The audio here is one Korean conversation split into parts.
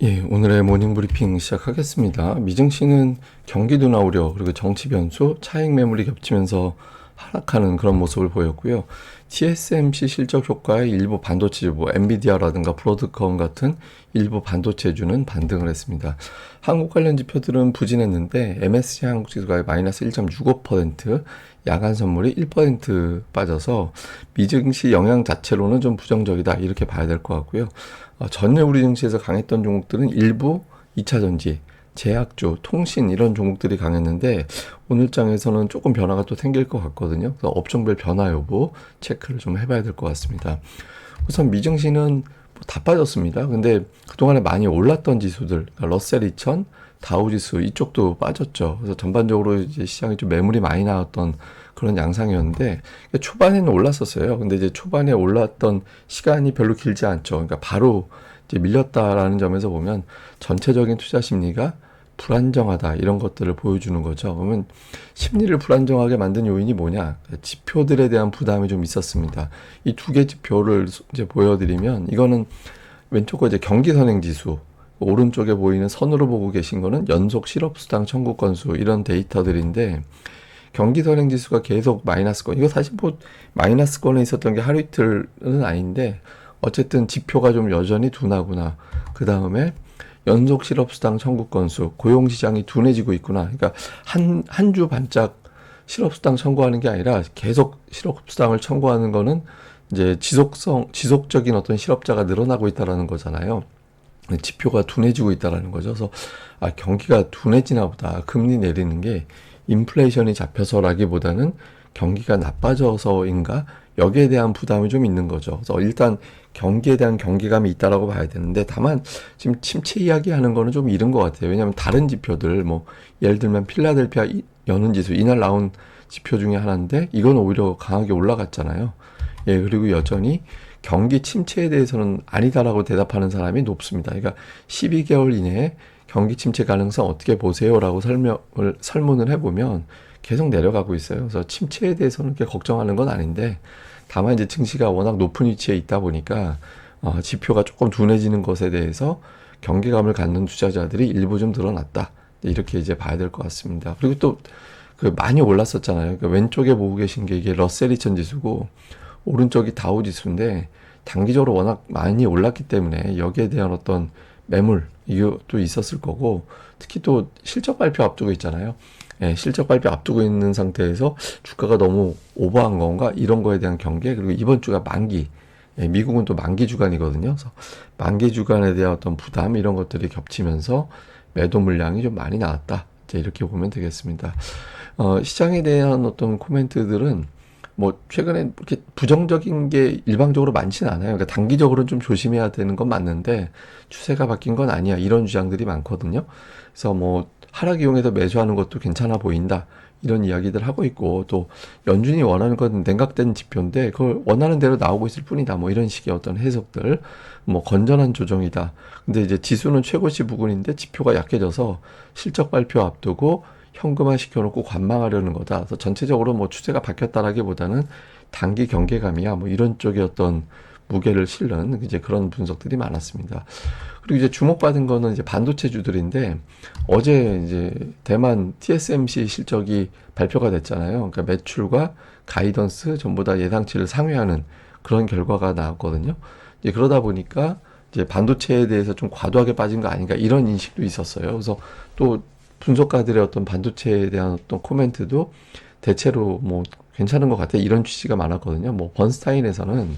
예, 오늘의 모닝 브리핑 시작하겠습니다. 미증시는 경기도나 우려, 그리고 정치 변수, 차익 매물이 겹치면서 하락하는 그런 모습을 보였고요. TSMC 실적 효과에 일부 반도체주, 엔비디아라든가 브로드컴 같은 일부 반도체주는 반등을 했습니다. 한국 관련 지표들은 부진했는데 MSCI 한국 지수가 마이너스 1.65%, 야간 선물이 1% 빠져서 미증시 영향 자체로는 좀 부정적이다 이렇게 봐야 될 것 같고요. 전일 우리 증시에서 강했던 종목들은 일부 2차 전지, 제약주, 통신 이런 종목들이 강했는데 오늘 장에서는 조금 변화가 또 생길 것 같거든요. 그래서 업종별 변화 여부 체크를 좀 해봐야 될 것 같습니다. 우선 미증시는 다 빠졌습니다. 근데 그동안에 많이 올랐던 지수들, 그러니까 러셀 2000, 다우지수 이쪽도 빠졌죠. 그래서 전반적으로 이제 시장이 좀 매물이 많이 나왔던 그런 양상이었는데 초반에는 올랐었어요. 근데 이제 초반에 올랐던 시간이 별로 길지 않죠. 그러니까 바로 이제 밀렸다라는 점에서 보면 전체적인 투자 심리가 불안정하다 이런 것들을 보여주는 거죠. 그러면 심리를 불안정하게 만든 요인이 뭐냐? 지표들에 대한 부담이 좀 있었습니다. 이 두 개 지표를 이제 보여드리면 이거는 왼쪽 거 이제 경기 선행 지수, 오른쪽에 보이는 선으로 보고 계신 거는 연속 실업수당 청구 건수 이런 데이터들인데 경기 선행 지수가 계속 마이너스권. 이거 사실 뭐 마이너스권에 있었던 게 하루 이틀은 아닌데 어쨌든 지표가 좀 여전히 둔하구나. 그 다음에 연속 실업수당 청구 건수, 고용시장이 둔해지고 있구나. 그러니까 한 주 반짝 실업수당 청구하는 게 아니라 계속 실업수당을 청구하는 거는 이제 지속적인 어떤 실업자가 늘어나고 있다라는 거잖아요. 지표가 둔해지고 있다라는 거죠. 그래서 경기가 둔해지나 보다. 금리 내리는 게 인플레이션이 잡혀서라기보다는 경기가 나빠져서인가 여기에 대한 부담이 좀 있는 거죠. 그래서 일단 경기에 대한 경계감이 있다라고 봐야 되는데 다만 지금 침체 이야기하는 거는 좀 이른 것 같아요. 왜냐하면 다른 지표들 뭐 예를 들면 필라델피아 연은지수 이날 나온 지표 중에 하나인데 이건 오히려 강하게 올라갔잖아요. 예, 그리고 여전히 경기 침체에 대해서는 아니다라고 대답하는 사람이 높습니다. 그러니까 12개월 이내에 경기 침체 가능성 어떻게 보세요라고 설문을 해보면 계속 내려가고 있어요. 그래서 침체에 대해서는 그렇게 걱정하는 건 아닌데 다만 이제 증시가 워낙 높은 위치에 있다 보니까 지표가 조금 둔해지는 것에 대해서 경계감을 갖는 투자자들이 일부 좀 늘어났다. 이렇게 이제 봐야 될 것 같습니다. 그리고 또 그 많이 올랐었잖아요. 그러니까 왼쪽에 보고 계신 게 이게 러셀 2000 지수고 오른쪽이 다우 지수인데 단기적으로 워낙 많이 올랐기 때문에 여기에 대한 어떤 매물 이것도 있었을 거고 특히 또 실적 발표 앞두고 있잖아요. 예, 실적 발표 앞두고 있는 상태에서 주가가 너무 오버한 건가 이런 거에 대한 경계 그리고 이번 주가 만기 예, 미국은 또 만기 주간이거든요. 그래서 만기 주간에 대한 어떤 부담 이런 것들이 겹치면서 매도 물량이 좀 많이 나왔다. 이제 이렇게 보면 되겠습니다. 시장에 대한 어떤 코멘트들은 뭐 최근에 이렇게 부정적인 게 일방적으로 많지는 않아요. 그러니까 단기적으로는 좀 조심해야 되는 건 맞는데 추세가 바뀐 건 아니야. 이런 주장들이 많거든요. 그래서 뭐 하락 이용해서 매수하는 것도 괜찮아 보인다. 이런 이야기들 하고 있고 또 연준이 원하는 건 냉각된 지표인데 그걸 원하는 대로 나오고 있을 뿐이다. 뭐 이런 식의 어떤 해석들. 뭐 건전한 조정이다. 근데 이제 지수는 최고치 부근인데 지표가 약해져서 실적 발표 앞두고 현금화 시켜놓고 관망하려는 거다. 그래서 전체적으로 뭐 추세가 바뀌었다라기보다는 단기 경계감이야. 뭐 이런 쪽의 어떤 무게를 실는 이제 그런 분석들이 많았습니다. 그리고 이제 주목받은 거는 이제 반도체주들인데 어제 이제 대만 TSMC 실적이 발표가 됐잖아요. 그러니까 매출과 가이던스 전부 다 예상치를 상회하는 그런 결과가 나왔거든요. 이제 그러다 보니까 이제 반도체에 대해서 좀 과도하게 빠진 거 아닌가 이런 인식도 있었어요. 그래서 또 분석가들의 어떤 반도체에 대한 어떤 코멘트도 대체로 뭐 괜찮은 것 같아 이런 취지가 많았거든요. 뭐 번스타인에서는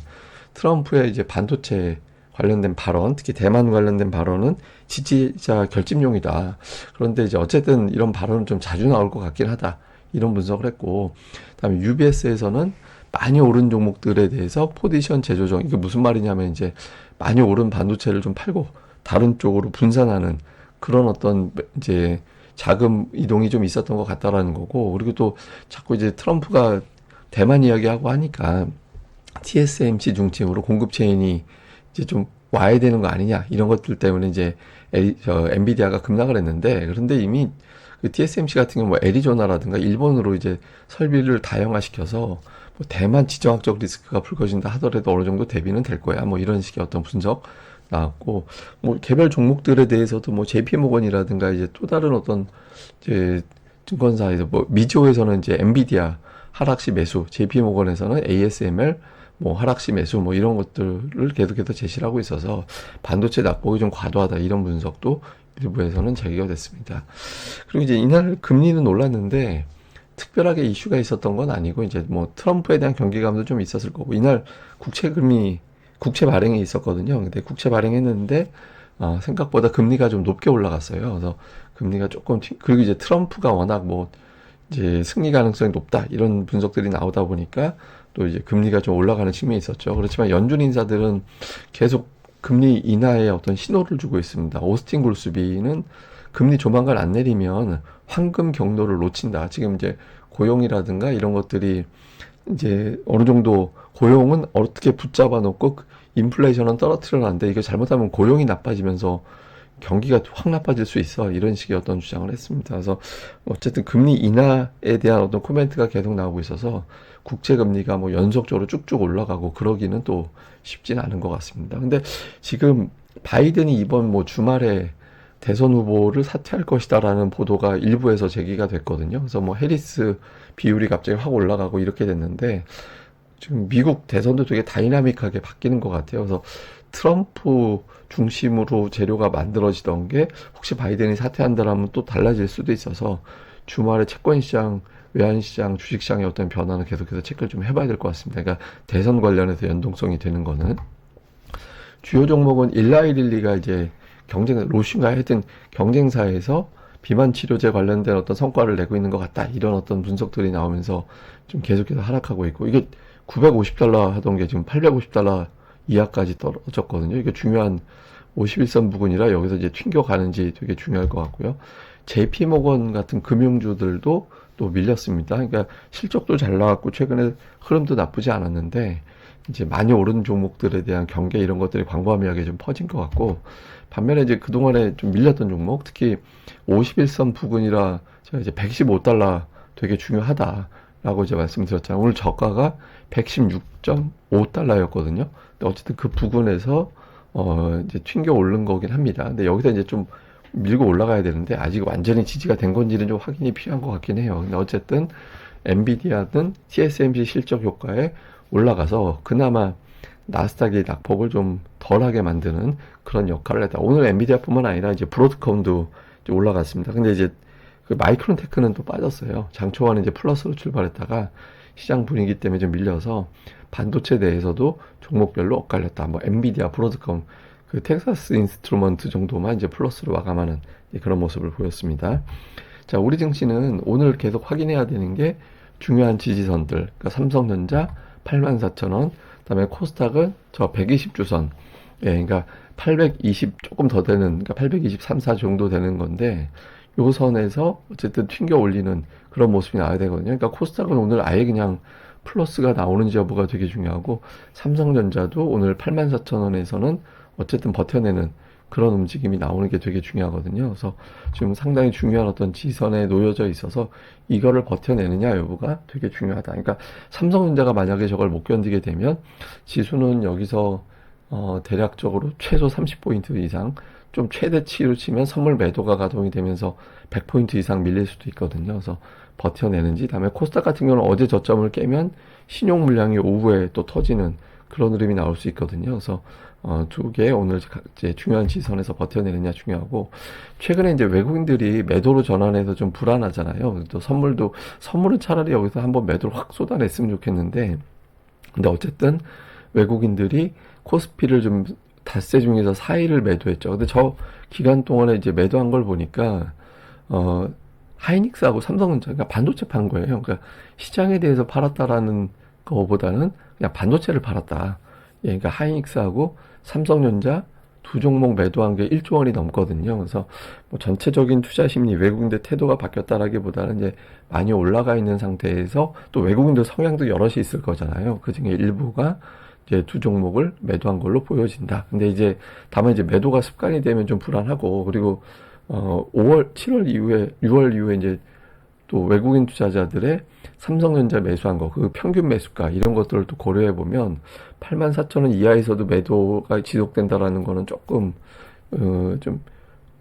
트럼프의 이제 반도체 관련된 발언, 특히 대만 관련된 발언은 지지자 결집용이다. 그런데 이제 어쨌든 이런 발언은 좀 자주 나올 것 같긴 하다. 이런 분석을 했고, 그다음에 UBS에서는 많이 오른 종목들에 대해서 포지션 재조정. 이게 무슨 말이냐면 이제 많이 오른 반도체를 좀 팔고 다른 쪽으로 분산하는 그런 어떤 이제 자금 이동이 좀 있었던 것 같다라는 거고, 그리고 또 자꾸 이제 트럼프가 대만 이야기하고 하니까 TSMC 중심으로 공급 체인이 이제 좀 와야 되는 거 아니냐 이런 것들 때문에 이제 엔비디아가 급락을 했는데 그런데 이미 그 TSMC 같은 경우 뭐 애리조나라든가 일본으로 이제 설비를 다양화시켜서 뭐 대만 지정학적 리스크가 불거진다 하더라도 어느 정도 대비는 될 거야 뭐 이런 식의 어떤 분석 나왔고, 뭐 개별 종목들에 대해서도 뭐 JP모건이라든가 이제 또 다른 어떤 이제 증권사에서 뭐 미지오에서는 이제 엔비디아 하락시 매수, JP모건에서는 ASML 뭐 하락시 매수 뭐 이런 것들을 계속해서 제시를 하고 있어서 반도체 낙폭이 좀 과도하다 이런 분석도 일부에서는 제기가 됐습니다. 그리고 이제 이날 금리는 올랐는데 특별하게 이슈가 있었던 건 아니고 이제 뭐 트럼프에 대한 경계감도 좀 있었을 거고 이날 국채 발행이 있었거든요. 근데 국채 발행했는데 생각보다 금리가 좀 높게 올라갔어요. 그래서 금리가 조금 그리고 이제 트럼프가 워낙 뭐 이제 승리 가능성이 높다 이런 분석들이 나오다 보니까 또 이제 금리가 좀 올라가는 측면이 있었죠. 그렇지만 연준 인사들은 계속 금리 인하의 어떤 신호를 주고 있습니다. 오스틴 글수비는 금리 조만간 안 내리면 황금 경로를 놓친다. 지금 이제 고용이라든가 이런 것들이 이제 어느 정도 고용은 어떻게 붙잡아 놓고 인플레이션은 떨어뜨려놨는데 이거 잘못하면 고용이 나빠지면서 경기가 확 나빠질 수 있어. 이런 식의 어떤 주장을 했습니다. 그래서 어쨌든 금리 인하에 대한 어떤 코멘트가 계속 나오고 있어서 국채 금리가 뭐 연속적으로 쭉쭉 올라가고 그러기는 또 쉽지는 않은 것 같습니다. 근데 지금 바이든이 이번 뭐 주말에 대선 후보를 사퇴할 것이다라는 보도가 일부에서 제기가 됐거든요. 그래서 뭐 해리스 비율이 갑자기 확 올라가고 이렇게 됐는데 지금 미국 대선도 되게 다이나믹하게 바뀌는 것 같아요. 그래서 트럼프 중심으로 재료가 만들어지던 게 혹시 바이든이 사퇴한다라면 또 달라질 수도 있어서 주말에 채권시장, 외환시장, 주식시장의 어떤 변화는 계속해서 체크를 좀 해봐야 될 것 같습니다. 그러니까 대선 관련해서 연동성이 되는 거는 주요 종목은 일라이릴리가 이제 로슈가 하여튼 경쟁사에서 비만 치료제 관련된 어떤 성과를 내고 있는 것 같다. 이런 어떤 분석들이 나오면서 좀 계속해서 하락하고 있고, 이게 950달러 하던 게 지금 850달러 이하까지 떨어졌거든요. 이게 중요한 51선 부근이라 여기서 이제 튕겨가는지 되게 중요할 것 같고요. JP모건 같은 금융주들도 또 밀렸습니다. 그러니까 실적도 잘 나왔고 최근에 흐름도 나쁘지 않았는데 이제 많이 오른 종목들에 대한 경계 이런 것들이 광범위하게 좀 퍼진 것 같고, 반면에 이제 그동안에 좀 밀렸던 종목, 특히 51선 부근이라 제가 이제 115달러 되게 중요하다라고 이제 말씀드렸잖아요. 오늘 저가가 116.5달러였거든요. 근데 어쨌든 그 부근에서 이제 튕겨 오른 거긴 합니다. 근데 여기서 이제 좀 밀고 올라가야 되는데 아직 완전히 지지가 된 건지는 좀 확인이 필요한 것 같긴 해요. 근데 어쨌든 엔비디아든 TSMC 실적 효과에 올라가서 그나마 나스닥의 낙폭을 좀 덜하게 만드는 그런 역할을 했다. 오늘 엔비디아뿐만 아니라 이제 브로드컴도 이제 올라갔습니다. 근데 이제 그 마이크론 테크는 또 빠졌어요. 장 초반에 이제 플러스로 출발했다가 시장 분위기 때문에 좀 밀려서 반도체 내에서도 종목별로 엇갈렸다. 뭐 엔비디아, 브로드컴, 그 텍사스 인스트루먼트 정도만 이제 플러스로 마감하는 그런 모습을 보였습니다. 자, 우리 증시는 오늘 계속 확인해야 되는 게 중요한 지지선들. 그러니까 삼성전자 84,000원, 그다음에 코스닥은 저 120주선. 그러니까 820 조금 더 되는, 그러니까 823, 4 정도 되는 건데 요 선에서 어쨌든 튕겨 올리는 그런 모습이 나와야 되거든요. 그러니까 코스닥은 오늘 아예 그냥 플러스가 나오는지 여부가 되게 중요하고, 삼성전자도 오늘 84,000원에서는 어쨌든 버텨내는 그런 움직임이 나오는 게 되게 중요하거든요. 그래서 지금 상당히 중요한 어떤 지선에 놓여져 있어서 이거를 버텨내느냐 여부가 되게 중요하다. 그러니까 삼성전자가 만약에 저걸 못 견디게 되면 지수는 여기서 대략적으로 최소 30포인트 이상, 좀 최대치로 치면 선물 매도가 가동이 되면서 100포인트 이상 밀릴 수도 있거든요. 그래서 버텨내는지, 다음에 코스닥 같은 경우는 어제 저점을 깨면 신용 물량이 오후에 또 터지는 그런 흐름이 나올 수 있거든요. 그래서 두 개 오늘 이제 중요한 지선에서 버텨내느냐 중요하고, 최근에 이제 외국인들이 매도로 전환해서 좀 불안하잖아요. 또 선물은 차라리 여기서 한번 매도를 확 쏟아냈으면 좋겠는데, 근데 어쨌든 외국인들이 코스피를 좀 닷새 중에서 4일을 매도했죠. 근데 저 기간 동안에 이제 매도한 걸 보니까 하이닉스하고 삼성전자, 그러니까 반도체 판 거예요. 그러니까 시장에 대해서 팔았다라는 거보다는 그냥 반도체를 팔았다. 그러니까 하이닉스하고 삼성전자 두 종목 매도한 게 1조 원이 넘거든요. 그래서 뭐 전체적인 투자 심리, 외국인들 태도가 바뀌었다라기보다는 이제 많이 올라가 있는 상태에서 또 외국인들 성향도 여럿이 있을 거잖아요. 그 중에 일부가 이제 두 종목을 매도한 걸로 보여진다. 근데 이제 다만 이제 매도가 습관이 되면 좀 불안하고, 그리고 7월 이후에 6월 이후에 이제 또 외국인 투자자들의 삼성전자 매수한 거, 그 평균 매수가 이런 것들을 또 고려해 보면 84,000원 이하에서도 매도가 지속된다라는 거는 조금 좀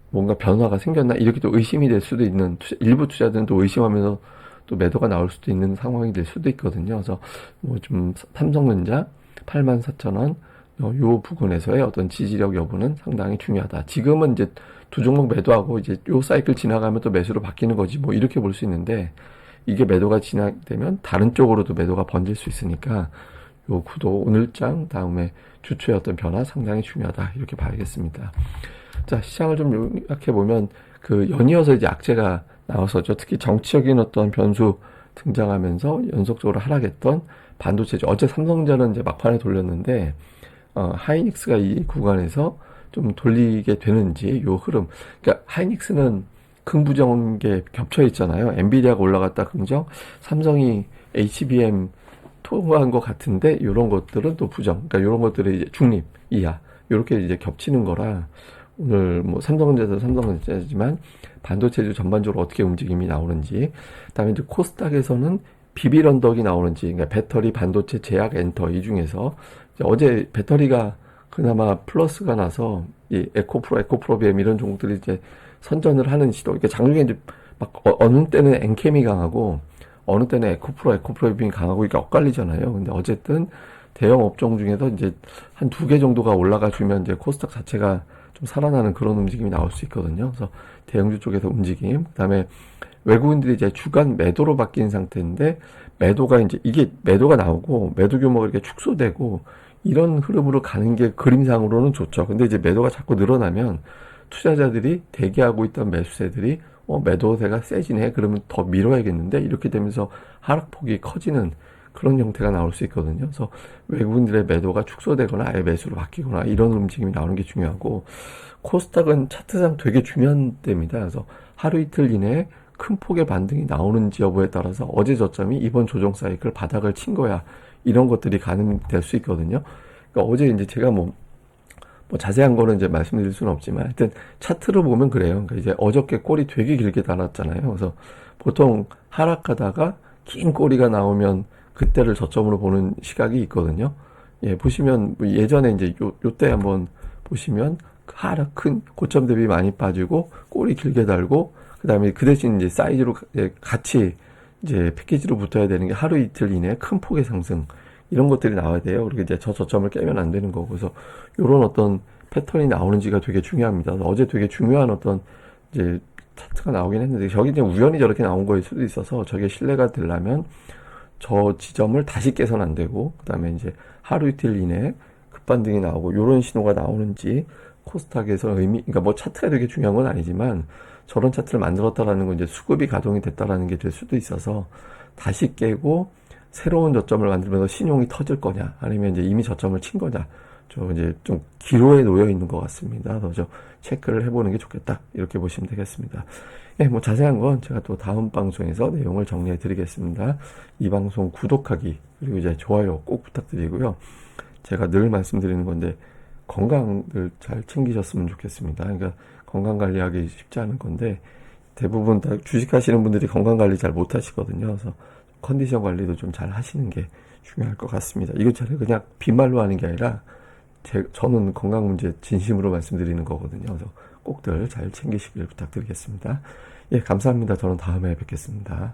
뭔가 변화가 생겼나 이렇게 또 의심이 될 수도 있는 일부 투자자들은 또 의심하면서 또 매도가 나올 수도 있는 상황이 될 수도 있거든요. 그래서 뭐 좀 삼성전자 84,000원 요 부분에서의 어떤 지지력 여부는 상당히 중요하다. 지금은 이제 두 종목 매도하고 이제 요 사이클 지나가면 또 매수로 바뀌는 거지 뭐 이렇게 볼 수 있는데 이게 매도가 진행되면 다른 쪽으로도 매도가 번질 수 있으니까 요 구도 오늘장 다음에 주초의 어떤 변화 상당히 중요하다 이렇게 봐야겠습니다. 자, 시장을 좀 요약해 보면 그 연이어서 이제 악재가 나와서죠. 특히 정치적인 어떤 변수 등장하면서 연속적으로 하락했던 반도체죠. 어제 삼성전자는 이제 막판에 돌렸는데 하이닉스가 이 구간에서 좀 돌리게 되는지 요 흐름. 그러니까 하이닉스는 긍부정한 게 겹쳐 있잖아요. 엔비디아가 올라갔다 긍정, 삼성이 HBM 통과한 것 같은데 이런 것들은 또 부정. 그러니까 이런 것들이 이제 중립 이하 이렇게 이제 겹치는 거라 오늘 뭐 삼성전자도 삼성전자지만 반도체주 전반적으로 어떻게 움직임이 나오는지, 그다음에 이제 코스닥에서는 비빌 언덕이 나오는지, 그러니까 배터리, 반도체, 제약, 엔터 이 중에서 어제 배터리가 그나마 플러스가 나서 이 에코프로비엠 이런 종목들이 이제 선전을 하는 시도. 그러니까 장중에 이제 막 어느 때는 엔캠이 강하고 어느 때는 에코프로비엠이 강하고 이게 엇갈리잖아요. 근데 어쨌든 대형 업종 중에서 이제 한 두 개 정도가 올라가 주면 이제 코스닥 자체가 좀 살아나는 그런 움직임이 나올 수 있거든요. 그래서 대형주 쪽에서 움직임, 그다음에 외국인들이 이제 주간 매도로 바뀐 상태인데 매도가 이제 이게 매도가 나오고 매도 규모가 이렇게 축소되고 이런 흐름으로 가는 게 그림상으로는 좋죠. 근데 이제 매도가 자꾸 늘어나면 투자자들이 대기하고 있던 매수세들이 매도세가 세지네. 그러면 더 밀어야겠는데 이렇게 되면서 하락폭이 커지는 그런 형태가 나올 수 있거든요. 그래서 외국인들의 매도가 축소되거나 아예 매수로 바뀌거나 이런 움직임이 나오는 게 중요하고, 코스닥은 차트상 되게 중요한 때입니다. 그래서 하루 이틀 이내에 큰 폭의 반등이 나오는지 여부에 따라서 어제 저점이 이번 조정 사이클 바닥을 친 거야, 이런 것들이 가능될 수 있거든요. 그러니까 어제 이제 제가 뭐 자세한 거는 이제 말씀드릴 수는 없지만 하여튼 차트로 보면 그래요. 그러니까 이제 어저께 꼬리 되게 길게 달았잖아요. 그래서 보통 하락하다가 긴 꼬리가 나오면 그때를 저점으로 보는 시각이 있거든요. 예, 보시면 예전에 이제 요때 한번 보시면 하락 큰 고점 대비 많이 빠지고 꼬리 길게 달고 그다음에 그 대신 이제 사이즈로 같이 이제 패키지로 붙어야 되는 게 하루 이틀 이내에 큰 폭의 상승 이런 것들이 나와야 돼요. 그리고 이제 저 저점을 깨면 안 되는 거고, 그래서 이런 어떤 패턴이 나오는지가 되게 중요합니다. 어제 되게 중요한 어떤 이제 차트가 나오긴 했는데 저기 이제 우연히 저렇게 나온 거일 수도 있어서 저게 신뢰가 되려면 저 지점을 다시 깨서는 안 되고, 그 다음에 이제 하루 이틀 이내에 급반등이 나오고 이런 신호가 나오는지 코스닥에서 그러니까 뭐 차트가 되게 중요한 건 아니지만 저런 차트를 만들었다라는 건 이제 수급이 가동이 됐다라는 게 될 수도 있어서 다시 깨고 새로운 저점을 만들면서 신용이 터질 거냐, 아니면 이제 이미 저점을 친 거냐, 저 이제 좀 기로에 놓여 있는 것 같습니다. 그래서 체크를 해보는 게 좋겠다, 이렇게 보시면 되겠습니다. 예, 뭐 자세한 건 제가 또 다음 방송에서 내용을 정리해 드리겠습니다. 이 방송 구독하기 그리고 이제 좋아요 꼭 부탁드리고요. 제가 늘 말씀드리는 건데 건강을 잘 챙기셨으면 좋겠습니다. 그러니까 건강 관리하기 쉽지 않은 건데 대부분 다 주식하시는 분들이 건강 관리 잘 못하시거든요. 그래서 컨디션 관리도 좀 잘 하시는 게 중요할 것 같습니다. 이거 제가 그냥 빈말로 하는 게 아니라 저는 건강 문제 진심으로 말씀드리는 거거든요. 그래서 꼭들 잘 챙기시길 부탁드리겠습니다. 예, 감사합니다. 저는 다음에 뵙겠습니다.